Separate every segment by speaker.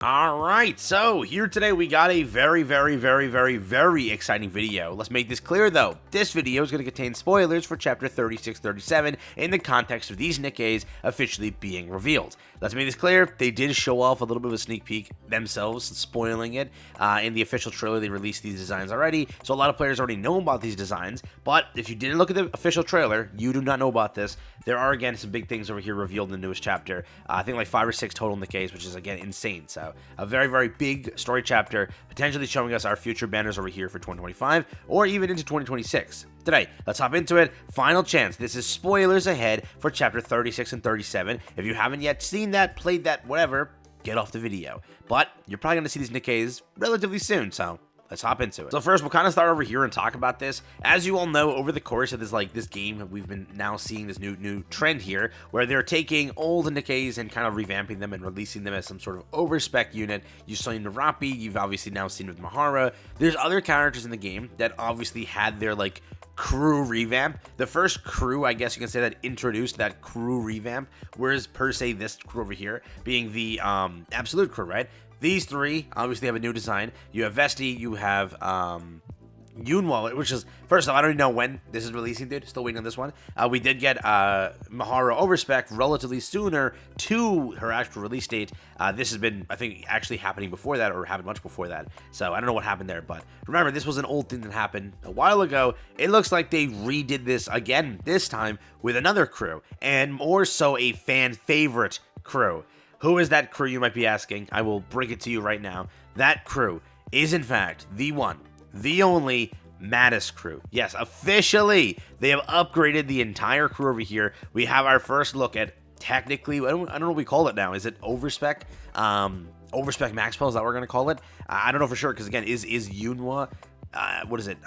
Speaker 1: Alright, so here today we got a very exciting video. Let's make this clear though. This video is going to contain spoilers for chapter 36-37 in the context of these Nikkes officially being revealed. Let's make this clear, they did show off a little bit of a sneak peek themselves, spoiling it. In the official trailer, they released these designs already, so a lot of players already know about these designs, but if you didn't look at the official trailer, you do not know about this. There are, again, some big things over here revealed in the newest chapter. I think like 5 or 6 total Nikkes, which is, again, insane. So, a very big story chapter, potentially showing us our future banners over here for 2025, or even into 2026. Today, let's hop into it. Final chance. This is spoilers ahead for chapter 36 and 37. If you haven't yet seen that, played that, whatever, get off the video. But you're probably going to see these Nikkes relatively soon, so let's hop into it. So first, we'll kind of start over here and talk about this. As you all know, over the course of this game, we've been now seeing this new trend here, where they're taking old Nikkes and kind of revamping them and releasing them as some sort of overspec unit. You saw in Narapi, you've obviously now seen with Mahara. There's other characters in the game that obviously had their crew revamp. The first crew, I guess you can say, that introduced that crew revamp, whereas per se this crew over here being the absolute crew, right? These three obviously have a new design. You have Vesti, you have Yunwall, which is, first off, I don't even know when this is releasing, dude. Still waiting on this one. We did get Mahara Overspec relatively sooner to her actual release date. This has been, I think, actually happening before that, or happened much before that. So I don't know what happened there, but remember, this was an old thing that happened a while ago. It looks like they redid this again, this time with another crew, and more so a fan favorite crew. Who is that crew, you might be asking? I will bring it to you right now. That crew is, in fact, the one, the only Mattis crew. Yes, officially, they have upgraded the entire crew over here. We have our first look at, technically, I don't know what we call it now. Is it Overspec? Overspec Maxwell, is that what we're going to call it? I don't know for sure, because again, is Yunwa, what is it?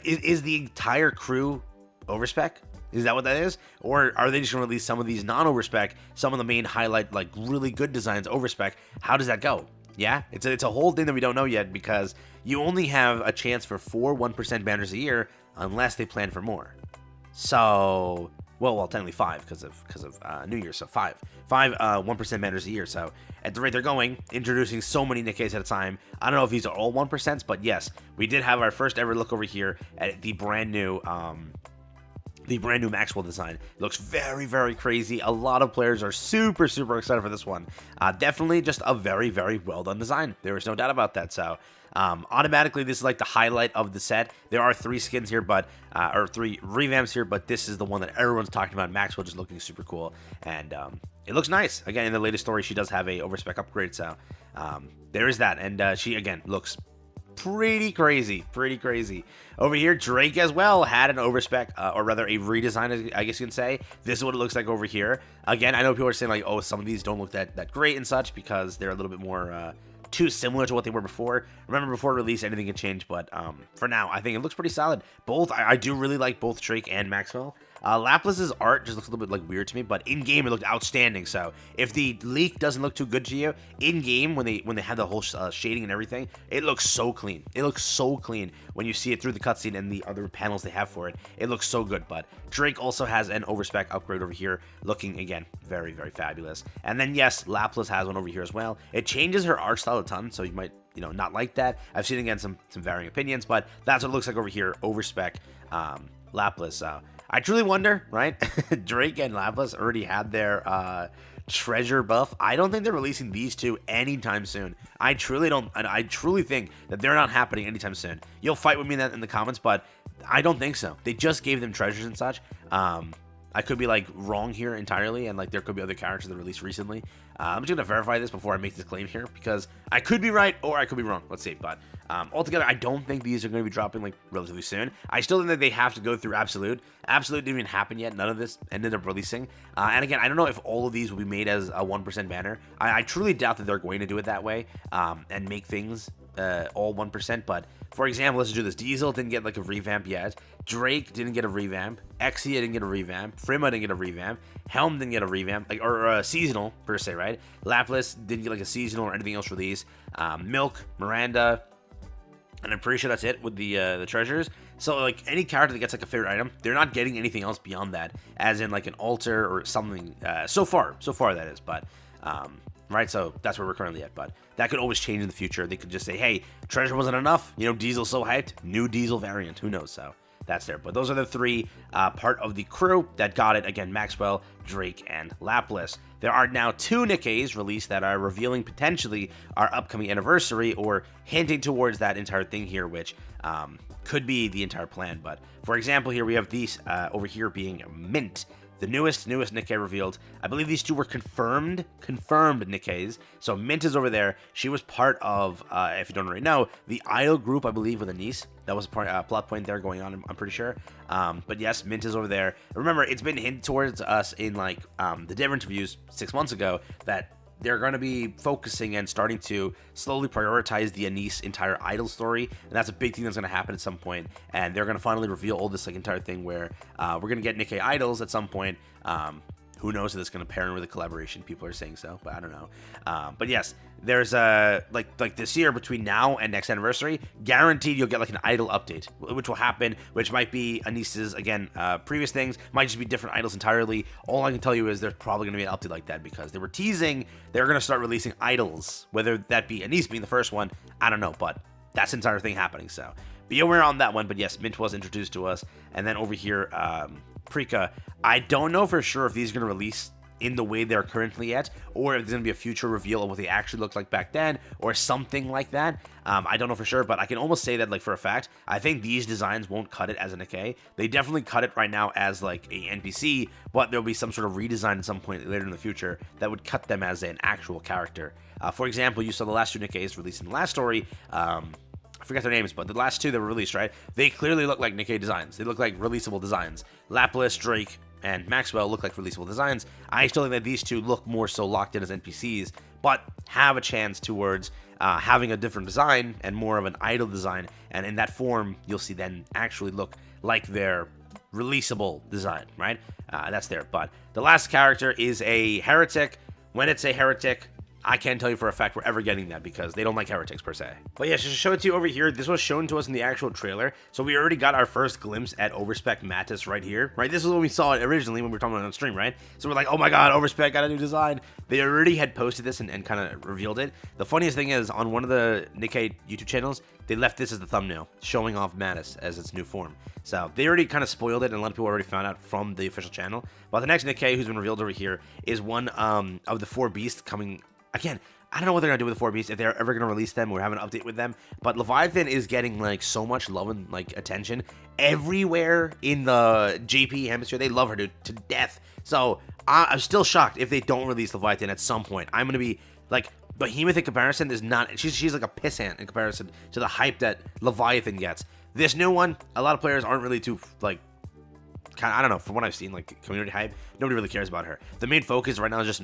Speaker 1: Is the entire crew Overspec? Is that what that is? Or are they just going to release some of these non-overspec, some of the main highlight, really good designs overspec? How does that go? Yeah, it's a whole thing that we don't know yet, because you only have a chance for 4 1% banners a year unless they plan for more. So, well, technically 5 because of New Year, so 5 1% banners a year. So at the rate they're going, introducing so many Nikkes at a time, I don't know if these are all 1%, but yes, we did have our first ever look over here at the brand new Maxwell design. It looks very crazy. A lot of players are super excited for this one. Definitely just a very well done design. There is no doubt about that. So automatically, this is like the highlight of the set. There are 3 skins here, but or 3 revamps here, but this is the one that everyone's talking about. Maxwell just looking super cool, and it looks nice. Again, in the latest story, she does have a overspec upgrade, so there is that, and she again looks pretty crazy. Over here, Drake as well had an overspec, or rather a redesign, I guess you can say. This is what it looks like over here. Again, I know people are saying like, oh, some of these don't look that great and such, because they're a little bit more too similar to what they were before. Remember, before release, anything can change, but for now, I think it looks pretty solid. Both, I do really like both Drake and Maxwell. Laplace's art just looks a little bit weird to me, but in game it looked outstanding. So if the leak doesn't look too good to you, in game when they had the whole shading and everything, it looks so clean. It looks so clean when you see it through the cutscene and the other panels they have for it. It looks so good. But Drake also has an overspec upgrade over here, looking again very fabulous. And then yes, Laplace has one over here as well. It changes her art style a ton, so you might not like that. I've seen again some varying opinions, but that's what it looks like over here. Overspec Laplace. I truly wonder, right? Drake and Laplace already had their treasure buff. I don't think they're releasing these two anytime soon. I truly don't, and I truly think that they're not happening anytime soon. You'll fight with me in the comments, but I don't think so. They just gave them treasures and such. I could be wrong here entirely, and there could be other characters that released recently. I'm just gonna verify this before I make this claim here, because I could be right or I could be wrong. Let's see. But altogether, I don't think these are going to be dropping relatively soon. I still think that they have to go through Absolute. Absolute didn't even happen yet. None of this ended up releasing. And again, I don't know if all of these will be made as a 1% banner. I truly doubt that they're going to do it that way and make things all 1%. But for example, let's do this. Diesel didn't get a revamp yet. Drake didn't get a revamp. Exia didn't get a revamp. Frima didn't get a revamp. Helm didn't get a revamp, or seasonal per se, right? Laplace didn't get a seasonal or anything else released. Milk, Miranda, and I'm pretty sure that's it with the treasures. So any character that gets a favorite item, they're not getting anything else beyond that, as in an altar or something. So far that is. But right? So that's where we're currently at, but that could always change in the future. They could just say, hey, treasure wasn't enough, you know, Diesel's so hyped, new Diesel variant, who knows? So that's there. But those are the three part of the crew that got it. Again, Maxwell, Drake, and Laplace. There are now 2 Nikkes released that are revealing potentially our upcoming anniversary, or hinting towards that entire thing here, which could be the entire plan. But for example, here we have these over here being Mint, the newest Nikke revealed. I believe these 2 were confirmed Nikkes. So Mint is over there. She was part of, if you don't already know, the Idol group, I believe, with a niece. That was a plot point there going on, I'm pretty sure. But yes, Mint is over there. Remember, it's been hinted towards us in like the dev interviews 6 months ago that they're going to be focusing and starting to slowly prioritize the Anise entire Idol story, and that's a big thing that's going to happen at some point. And they're going to finally reveal all this like entire thing where we're going to get Nikke Idols at some point. Who knows if this is going to pair in with a collaboration? People are saying so, but I don't know. But yes, there's like this year between now and next anniversary, guaranteed you'll get like an Idol update, which will happen, which might be Anise's, again, previous things, might just be different idols entirely. All I can tell you is there's probably going to be an update like that, because they were teasing they're going to start releasing idols, whether that be Anise being the first one, I don't know, but that's the entire thing happening, so be aware on that one. But yes, Mint was introduced to us, and then over here, Prika, I don't know for sure if these are going to release in the way they're currently at, or if there's going to be a future reveal of what they actually looked like back then, or something like that. I don't know for sure, but I can almost say that, like, for a fact, I think these designs won't cut it as a Nikke. They definitely cut it right now as, like, a NPC, but there'll be some sort of redesign at some point later in the future that would cut them as an actual character. For example, you saw the last 2 Nikkes released in the last story. I forget their names, but the last 2 that were released, right? They clearly look like Nikke designs. They look like releasable designs. Laplace, Drake, and Maxwell look like releasable designs. I still think that these 2 look more so locked in as NPCs, but have a chance towards having a different design and more of an idol design. And in that form, you'll see then actually look like their releasable design, right? That's there. But the last character is a heretic. When it's a heretic, I can't tell you for a fact we're ever getting that, because they don't like heretics per se. But yeah, just to show it to you over here, this was shown to us in the actual trailer. So we already got our first glimpse at Overspec Mattis right here, right? This is when we saw it originally when we were talking about it on stream, right? So we're like, oh my god, Overspec got a new design. They already had posted this and kind of revealed it. The funniest thing is, on one of the Nikke YouTube channels, they left this as the thumbnail, showing off Mattis as its new form. So they already kind of spoiled it, and a lot of people already found out from the official channel. But the next Nikke who's been revealed over here is one of the 4 beasts coming. Again, I don't know what they're going to do with the 4 beasts, if they're ever going to release them or have an update with them, but Leviathan is getting, like, so much love and, like, attention everywhere in the JP hemisphere. They love her to death. So I'm still shocked if they don't release Leviathan at some point. I'm going to be, like, Behemoth in comparison is not, she's like a pissant in comparison to the hype that Leviathan gets. This new one, a lot of players aren't really too, like, I don't know, from what I've seen, like, community hype, nobody really cares about her. The main focus right now is just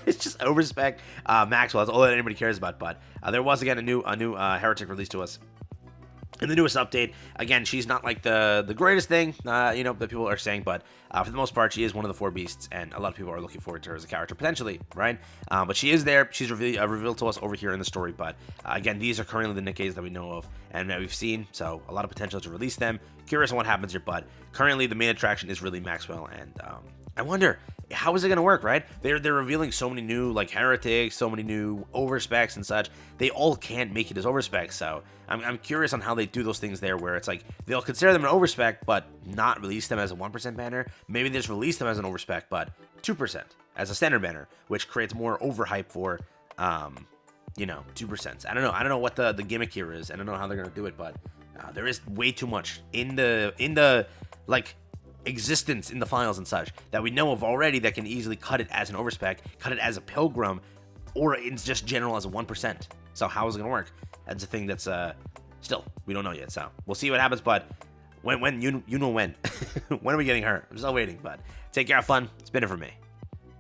Speaker 1: it's just Overspec Maxwell. That's all that anybody cares about. But there was, again, a new heretic released to us in the newest update. Again, she's not like the greatest thing, you know, that people are saying, but for the most part, she is one of the 4 beasts, and a lot of people are looking forward to her as a character, potentially, right? But she is there. She's revealed to us over here in the story, but again, these are currently the Nikkes that we know of and that we've seen, so a lot of potential to release them. Curious on what happens here, but currently the main attraction is really Maxwell, and I wonder, how is it going to work, right? They're revealing so many new, like, heretics, so many new overspecs and such. They all can't make it as overspecs, so I'm curious on how they do those things there, where it's like they'll consider them an overspec but not release them as a 1% banner. Maybe they just release them as an overspec but 2% as a standard banner, which creates more overhype for you know, 2%. I don't know what the gimmick here is. I don't know how they're gonna do it, but there is way too much in the like existence in the files and such that we know of already that can easily cut it as an overspec, cut it as a pilgrim, or it's just general as a 1%. So how is it gonna work? That's a thing that's still we don't know yet. So we'll see what happens. But when you know when when are we getting her? I'm still waiting. But take care, have fun. It's been it for me.